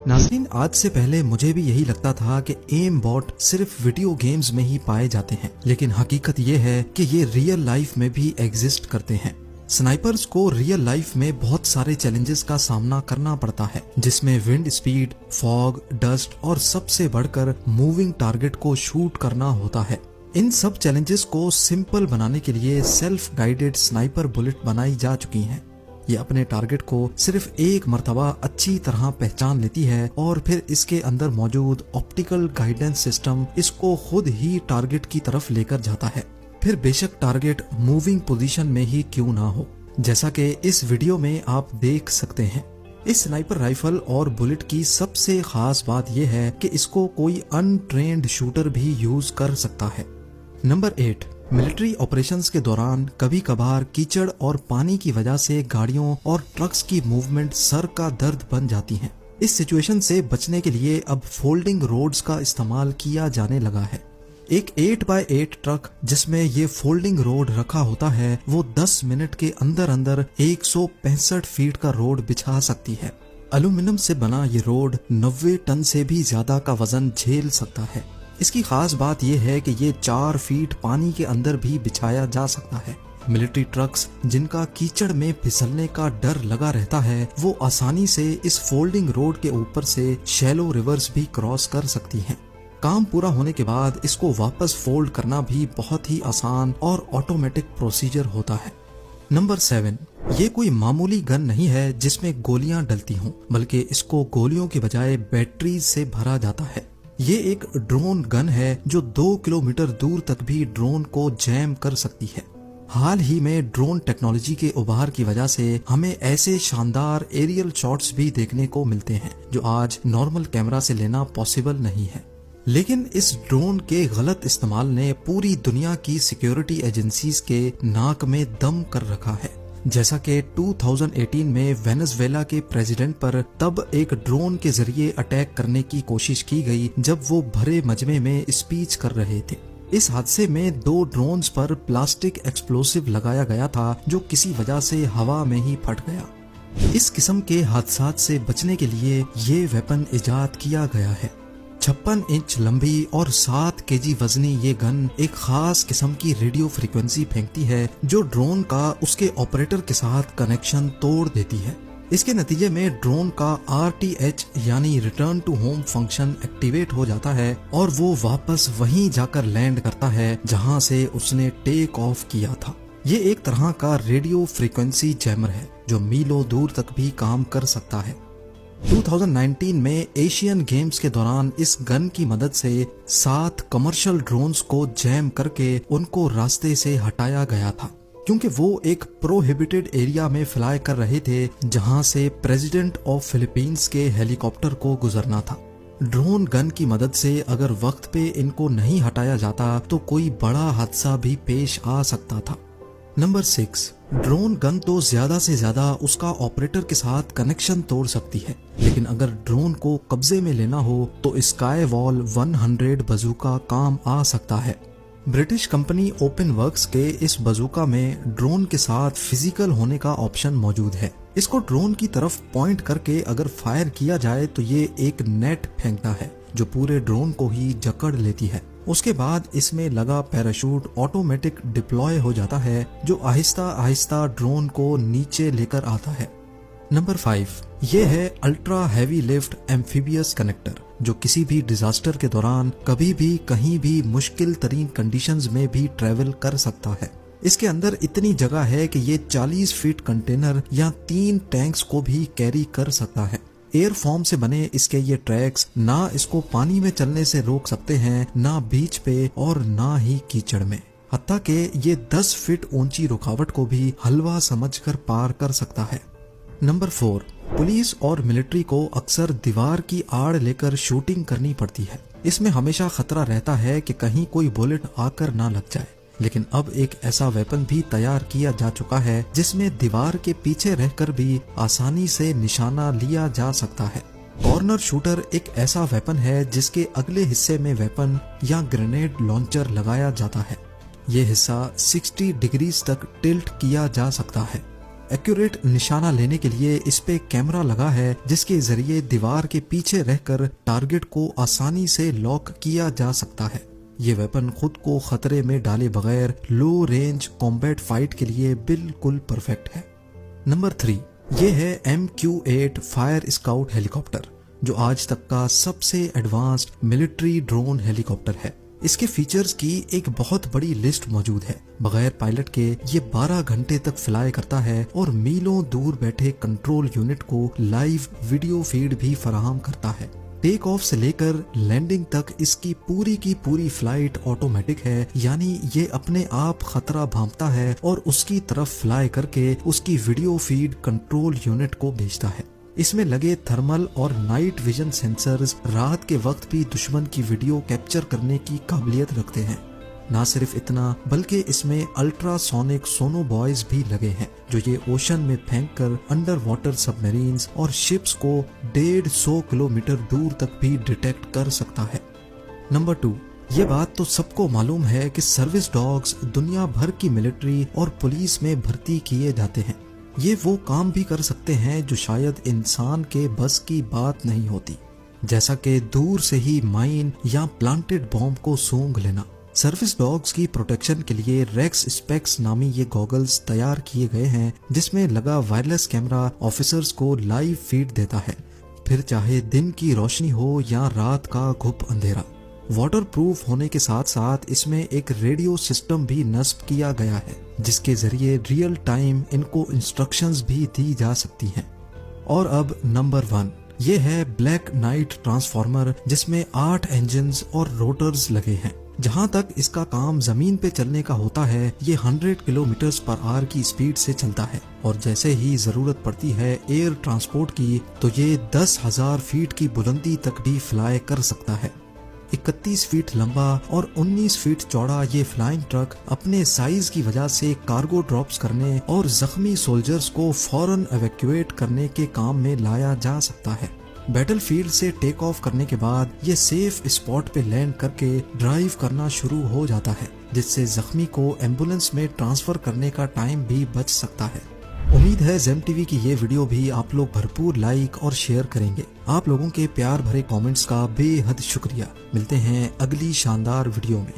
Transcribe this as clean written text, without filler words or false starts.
नाज़रीन, आज से पहले मुझे भी यही लगता था कि एम बॉट सिर्फ वीडियो गेम्स में ही पाए जाते हैं, लेकिन हकीकत ये है कि ये रियल लाइफ में भी एग्जिस्ट करते हैं। स्नाइपर्स को रियल लाइफ में बहुत सारे चैलेंजेस का सामना करना पड़ता है, जिसमें विंड स्पीड, फॉग, डस्ट और सबसे बढ़कर मूविंग टारगेट को शूट करना होता है। इन सब चैलेंजेस को सिंपल बनाने के लिए सेल्फ गाइडेड स्नाइपर बुलेट बनाई जा चुकी हैं। ये अपने टारगेट को सिर्फ एक मर्तबा अच्छी तरह पहचान लेती है और फिर इसके अंदर मौजूद ऑप्टिकल गाइडेंस सिस्टम इसको खुद ही टारगेट की तरफ लेकर जाता है, फिर बेशक टारगेट मूविंग पोजीशन में ही क्यों ना हो, जैसा कि इस वीडियो में आप देख सकते हैं। इस स्नाइपर राइफल और बुलेट की सबसे खास बात यह है कि इसको कोई अनट्रेन्ड शूटर भी यूज कर सकता है। नंबर 8, मिलिट्री ऑपरेशंस के दौरान कभी कभार कीचड़ और पानी की वजह से गाड़ियों और ट्रक्स की मूवमेंट सर का दर्द बन जाती है। इस सिचुएशन से बचने के लिए अब फोल्डिंग रोड्स का इस्तेमाल किया जाने लगा है। एक 8x8 ट्रक जिसमें ये फोल्डिंग रोड रखा होता है, वो 10 मिनट के अंदर अंदर 165 फीट का रोड बिछा सकती है। एल्यूमिनियम से बना ये रोड 90 टन से भी ज्यादा का वजन झेल सकता है। इसकी खास बात यह है कि ये 4 फीट पानी के अंदर भी बिछाया जा सकता है। मिलिट्री ट्रक्स जिनका कीचड़ में फिसलने का डर लगा रहता है, वो आसानी से इस फोल्डिंग रोड के ऊपर से शैलो रिवर्स भी क्रॉस कर सकती हैं। काम पूरा होने के बाद इसको वापस फोल्ड करना भी बहुत ही आसान और ऑटोमेटिक प्रोसीजर होता है। नंबर 7, ये कोई मामूली गन नहीं है जिसमें गोलियां डलती हों, बल्कि इसको गोलियों के बजाय बैटरीज से भरा जाता है। ये एक ड्रोन गन है जो 2 किलोमीटर दूर तक भी ड्रोन को जैम कर सकती है। हाल ही में ड्रोन टेक्नोलॉजी के उभार की वजह से हमें ऐसे शानदार एरियल शॉट्स भी देखने को मिलते हैं जो आज नॉर्मल कैमरा से लेना पॉसिबल नहीं है। लेकिन इस ड्रोन के गलत इस्तेमाल ने पूरी दुनिया की सिक्योरिटी एजेंसीज के नाक में दम कर रखा है। जैसा कि 2018 में वेनेजुएला के प्रेसिडेंट पर तब एक ड्रोन के जरिए अटैक करने की कोशिश की गई जब वो भरे मजमे में स्पीच कर रहे थे। इस हादसे में 2 ड्रोन्स पर प्लास्टिक एक्सप्लोसिव लगाया गया था जो किसी वजह से हवा में ही फट गया। इस किस्म के हादसात से बचने के लिए ये वेपन इजाद किया गया है। 56 इंच लंबी और 7 केजी वजनी ये गन एक खास किस्म की रेडियो फ्रीक्वेंसी फेंकती है जो ड्रोन का उसके ऑपरेटर के साथ कनेक्शन तोड़ देती है। इसके नतीजे में ड्रोन का RTH यानी return to home function activate हो जाता है और वो वापस वहीं जाकर लैंड करता है जहां से उसने टेक ऑफ किया था। ये एक तरह का रेडियो फ्रीक्वेंसी जैमर है जो मीलों दूर तक भी काम कर सकता है। 2019 में एशियन गेम्स के दौरान इस गन की मदद से 7 कमर्शियल ड्रोन्स को जैम करके उनको रास्ते से हटाया गया था, क्योंकि वो एक प्रोहिबिटेड एरिया में फ्लाई कर रहे थे जहां से प्रेसिडेंट ऑफ फिलीपींस के हेलीकॉप्टर को गुजरना था। ड्रोन गन की मदद से अगर वक्त पे इनको नहीं हटाया जाता तो कोई बड़ा हादसा भी पेश आ सकता था। नंबर 6, ड्रोन गन तो ज्यादा से ज्यादा उसका ऑपरेटर के साथ कनेक्शन तोड़ सकती है, लेकिन अगर ड्रोन को कब्जे में लेना हो तो स्काई वॉल 100 बजूका काम आ सकता है। ब्रिटिश कंपनी ओपन वर्क्स के इस बजूका में ड्रोन के साथ फिजिकल होने का ऑप्शन मौजूद है। इसको ड्रोन की तरफ पॉइंट करके अगर फायर किया जाए तो ये एक नेट फेंकता है जो पूरे ड्रोन को ही जकड़ लेती है। उसके बाद इसमें लगा पैराशूट ऑटोमेटिक डिप्लॉय हो जाता है जो आहिस्ता आहिस्ता ड्रोन को नीचे लेकर आता है। नंबर 5, ये है ultra heavy lift amphibious connector जो किसी भी डिजास्टर के दौरान कभी भी कहीं भी मुश्किल तरीन कंडीशंस में भी ट्रेवल कर सकता है। इसके अंदर इतनी जगह है कि ये 40 फीट कंटेनर या 3 टैंक्स को भी कैरी कर सकता है। एयर फॉर्म से बने इसके ये ट्रैक्स ना इसको पानी में चलने से रोक सकते हैं, ना बीच पे और ना ही कीचड़ में। हत्ता कि ये 10 फीट ऊंची रुकावट को भी हलवा समझकर पार कर सकता है। नंबर 4, पुलिस और मिलिट्री को अक्सर दीवार की आड़ लेकर शूटिंग करनी पड़ती है। इसमें हमेशा खतरा रहता है कि कहीं कोई बुलेट आकर ना लग जाए, लेकिन अब एक ऐसा वेपन भी तैयार किया जा चुका है जिसमें दीवार के पीछे रहकर भी आसानी से निशाना लिया जा सकता है। कॉर्नर शूटर एक ऐसा वेपन है जिसके अगले हिस्से में वेपन या ग्रेनेड लॉन्चर लगाया जाता है। ये हिस्सा 60 डिग्रीज तक टिल्ट किया जा सकता है। एक्यूरेट निशाना लेने के लिए इस पे कैमरा लगा है, जिसके जरिए दीवार के पीछे रहकर टारगेट को आसानी से लॉक किया जा सकता है। ये वेपन खुद को खतरे में डाले बगैर लो रेंज कॉम्बैट फाइट के लिए बिल्कुल परफेक्ट है। नंबर 3, ये है MQ-8 फायर स्काउट हेलीकॉप्टर, जो आज तक का सबसे एडवांस्ड मिलिट्री ड्रोन हेलीकॉप्टर है। इसके फीचर्स की एक बहुत बड़ी लिस्ट मौजूद है। बगैर पायलट के ये 12 घंटे तक फ्लाई करता है और मीलों दूर बैठे कंट्रोल यूनिट को लाइव वीडियो फीड भी फराहम करता है। टेक ऑफ से लेकर लैंडिंग तक इसकी पूरी की पूरी फ्लाइट ऑटोमेटिक है, यानी ये अपने आप खतरा भांपता है और उसकी तरफ फ्लाई करके उसकी वीडियो फीड कंट्रोल यूनिट को भेजता है। इसमें लगे थर्मल और नाइट विजन सेंसर्स रात के वक्त भी दुश्मन की वीडियो कैप्चर करने की काबिलियत रखते हैं। ना सिर्फ इतना, बल्कि इसमें अल्ट्रासोनिक सोनो बॉयज भी लगे हैं, जो ये ओशन में फेंककर अंडर वाटर सबमरीन्स और शिप्स को 150 किलोमीटर दूर तक भी डिटेक्ट कर सकता है। नंबर 2, ये बात तो सबको मालूम है कि सर्विस डॉग्स दुनिया भर की मिलिट्री और पुलिस में भर्ती किए जाते हैं। ये वो काम भी कर सकते हैं जो शायद इंसान के बस की बात नहीं होती, जैसा कि दूर से ही माइन या प्लांटेड बॉम्ब को सूंघ लेना। सर्विस डॉग्स की प्रोटेक्शन के लिए रेक्स स्पेक्स नामी ये गॉगल्स तैयार किए गए हैं, जिसमें लगा वायरलेस कैमरा ऑफिसर्स को लाइव फीड देता है, फिर चाहे दिन की रोशनी हो या रात का घुप अंधेरा। वाटर प्रूफ होने के साथ साथ इसमें एक रेडियो सिस्टम भी नस्ब किया गया है, जिसके जरिए रियल टाइम इनको इंस्ट्रक्शंस भी दी जा सकती हैं। और अब नंबर 1, ये है ब्लैक नाइट ट्रांसफॉर्मर, जिसमें 8 इंजन्स और रोटर्स लगे हैं। जहां तक इसका काम जमीन पे चलने का होता है, ये 100 किलोमीटर/आवर की स्पीड से चलता है, और जैसे ही जरूरत पड़ती है एयर ट्रांसपोर्ट की, तो ये 10,000 फीट की बुलंदी तक भी फ्लाई कर सकता है। 31 फीट लंबा और 19 फीट चौड़ा ये फ्लाइंग ट्रक अपने साइज की वजह से कार्गो ड्रॉप्स करने और जख्मी सोल्जर्स को फौरन एवैक्यूएट करने के काम में लाया जा सकता है। बैटलफील्ड से टेक ऑफ करने के बाद ये सेफ स्पॉट पे लैंड करके ड्राइव करना शुरू हो जाता है, जिससे जख्मी को एम्बुलेंस में ट्रांसफर करने का टाइम भी बच सकता है। उम्मीद है जेम टीवी की ये वीडियो भी आप लोग भरपूर लाइक और शेयर करेंगे। आप लोगों के प्यार भरे कमेंट्स का बेहद शुक्रिया। मिलते हैं अगली शानदार वीडियो में।